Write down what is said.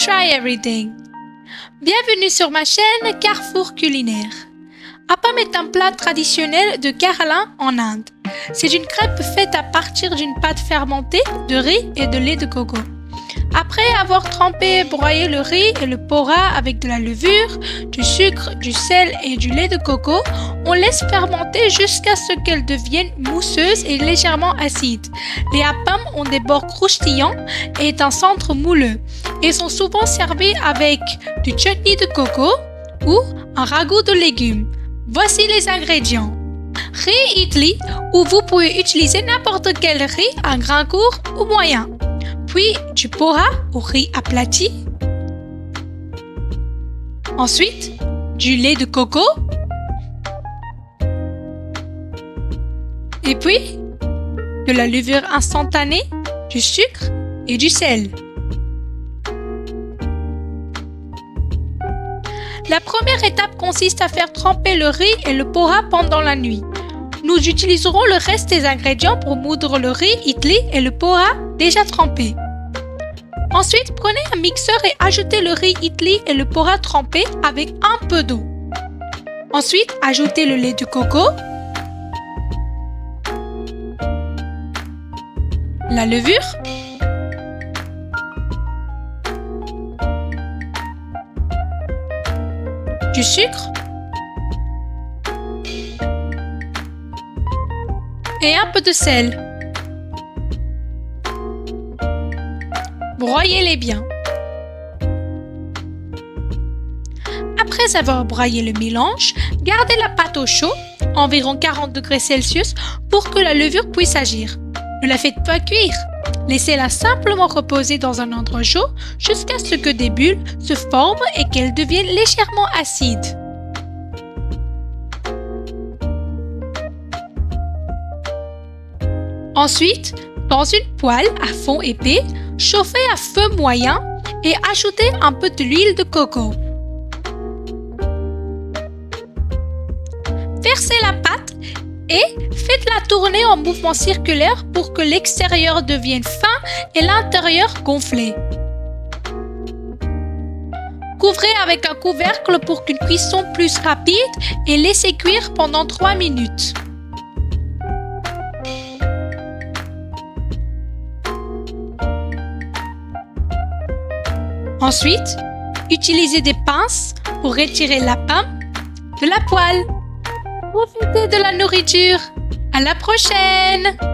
Try everything. Bienvenue sur ma chaîne Carrefour culinaire. Appam est un plat traditionnel de Kerala en Inde. C'est une crêpe faite à partir d'une pâte fermentée de riz et de lait de coco. Après avoir trempé et broyé le riz et le pora avec de la levure, du sucre, du sel et du lait de coco, on laisse fermenter jusqu'à ce qu'elles deviennent mousseuses et légèrement acides. Les appams ont des bords croustillants et un centre moelleux et sont souvent servis avec du chutney de coco ou un ragoût de légumes. Voici les ingrédients. Riz idli, ou vous pouvez utiliser n'importe quel riz à grain court ou moyen. Puis du pora ou riz aplati. Ensuite, du lait de coco. Et puis, de la levure instantanée, du sucre et du sel. La première étape consiste à faire tremper le riz et le pora pendant la nuit. Nous utiliserons le reste des ingrédients pour moudre le riz idli et le pora déjà trempés. Ensuite, prenez un mixeur et ajoutez le riz idli et le pora trempé avec un peu d'eau. Ensuite, ajoutez le lait de coco, la levure, du sucre et un peu de sel. Broyez-les bien. Après avoir broyé le mélange, gardez la pâte au chaud, environ 40 degrés Celsius, pour que la levure puisse agir. Ne la faites pas cuire. Laissez-la simplement reposer dans un endroit chaud jusqu'à ce que des bulles se forment et qu'elles deviennent légèrement acides. Ensuite, dans une poêle à fond épais, chauffez à feu moyen et ajoutez un peu de l'huile de coco. Versez la pâte et faites-la tourner en mouvement circulaire pour que l'extérieur devienne fin et l'intérieur gonflé. Couvrez avec un couvercle pour qu'une cuisson plus rapide et laissez cuire pendant 3 minutes. Ensuite, utilisez des pinces pour retirer l'appam de la poêle. Profitez de la nourriture. À la prochaine!